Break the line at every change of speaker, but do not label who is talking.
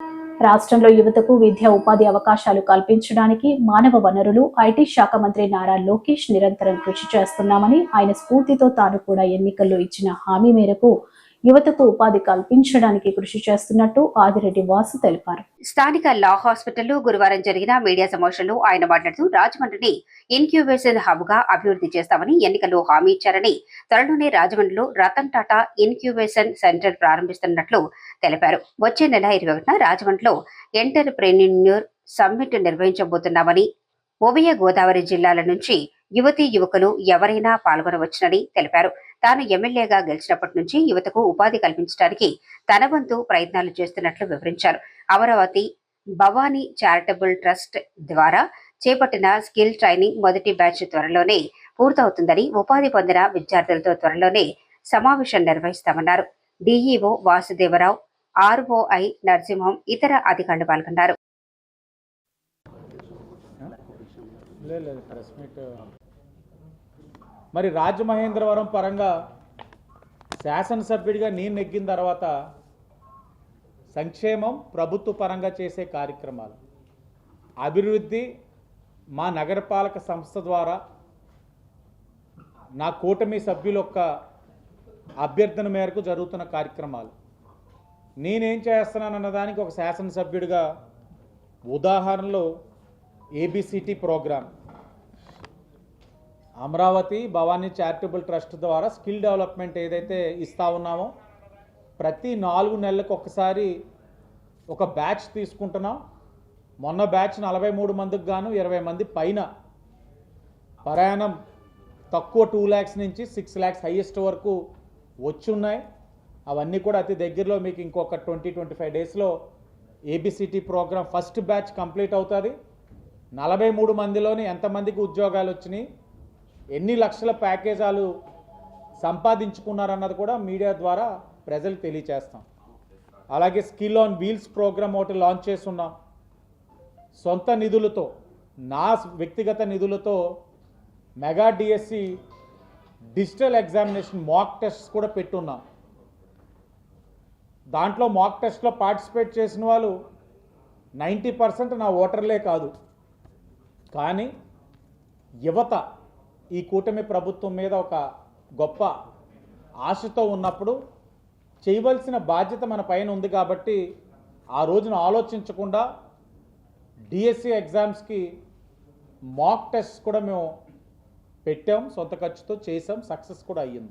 రాష్ట్రంలో యువతకు విద్యా ఉపాధి అవకాశాలు కల్పించడానికి మానవ వనరులు ఐటీ శాఖ మంత్రి నారా లోకేష్ నిరంతరం కృషి చేస్తున్నామని, ఆయన స్ఫూర్తితో తాను కూడా ఎన్నికల్లో ఇచ్చిన హామీ మేరకు యువతకు ఉపాధి కల్పించడానికి కృషి చేస్తున్నట్టు ఆదిరెడ్డి వాసు తెలిపారు.
స్థానిక లా హాస్పిటల్లో గురువారం జరిగిన మీడియా సమావేశంలో ఆయన మాట్లాడుతూ రాజమండ్రిని ఇన్క్యుబేషన్ హబ్ గా అభివృద్ధి చేస్తామని ఎన్నికల్లో హామీ ఇచ్చారని, త్వరలోనే రాజమండ్రిలో రతన్ టాటా ఇన్క్యుబేషన్ సెంటర్ ప్రారంభిస్తున్నట్లు తెలిపారు. వచ్చే నెల 21న రాజమండ్రిలో ఎంటర్‌ప్రెన్యూర్ సమ్మిట్ నిర్వహించబోతున్నామని, ఉభయ గోదావరి జిల్లాల నుంచి యువతీ యువకులు ఎవరైనా పాల్గొనవచ్చునని తెలిపారు. తాను ఎమ్మెల్యేగా గెలిచినప్పటి నుంచి యువతకు ఉపాధి కల్పించడానికి తన వంతు ప్రయత్నాలు చేస్తున్నట్లు వివరించారు. అమరావతి భవానీ చారిటబుల్ ట్రస్ట్ ద్వారా చేపట్టిన స్కిల్ ట్రైనింగ్ మొదటి బ్యాచ్ త్వరలోనే పూర్తవుతుందని, ఉపాధి పొందిన విద్యార్థులతో త్వరలోనే సమావేశం నిర్వహిస్తామన్నారు. డిఈఓ వాసుదేవరావు, ఆర్ఓఐ నరసింహం, ఇతర అధికారులు పాల్గొన్నారు.
మరి రాజమహేంద్రవరం పరంగా శాసనసభ్యుడిగా నేను నెగ్గిన తర్వాత సంక్షేమం ప్రభుత్వ పరంగా చేసే కార్యక్రమాలు, అభివృద్ధి మా నగరపాలక సంస్థ ద్వారా నా కూటమి సభ్యుల యొక్క అభ్యర్థన మేరకు జరుగుతున్న కార్యక్రమాలు, నేనేం చేస్తున్నానన్న దానికి ఒక శాసనసభ్యుడిగా ఉదాహరణలు ABCD program, Amaravati Bhavani charitable trust ద్వారా స్కిల్ డెవలప్మెంట్ ఏదైతే ఇస్తా ఉన్నామో ప్రతి 4 నెలలకు ఒకసారి ఒక బ్యాచ్ తీసుకుంటున్నాం. మొన్న బ్యాచ్ 43 మందికి గాను 20 మంది పైన ప్రయాణం తక్కువ 2 lakhs నుంచి 6 lakhs హైయెస్ట్ వరకు వచ్చి ఉన్నాయి. అవన్నీ కూడా అతి దగ్గరలో మీకు ఇంకొక 20-25 డేస్లో ఏబిసిటీ ప్రోగ్రాం ఫస్ట్ బ్యాచ్ కంప్లీట్ అవుతుంది. 43 మందిలోని ఎంతమందికి ఉద్యోగాలు వచ్చినాయి, ఎన్ని లక్షల ప్యాకేజాలు సంపాదించుకున్నారన్నది కూడా మీడియా ద్వారా ప్రజలకు తెలియచేస్తాం. అలాగే స్కిల్ ఆన్ వీల్స్ ప్రోగ్రామ్ ఒకటి లాంచ్ చేస్తున్నాం. సొంత నిధులతో, నా వ్యక్తిగత నిధులతో mega DSC digital examination mock tests కూడా పెట్టున్నాం. దాంట్లో మాక్ టెస్ట్లో పార్టిసిపేట్ చేసిన వాళ్ళు 90% నా ఓటర్లే కాదు. కానీ యువత ఈ కూటమి ప్రభుత్వం మీద ఒక గొప్ప ఆశతో ఉన్నప్పుడు చేయవలసిన బాధ్యత మన పైన ఉంది కాబట్టి ఆ రోజున ఆలోచించకుండా డిఎస్సి ఎగ్జామ్స్కి మాక్ టెస్ట్ కూడా మేము పెట్టాం, సొంత ఖర్చుతో చేసాం, సక్సెస్ కూడా అయ్యింది.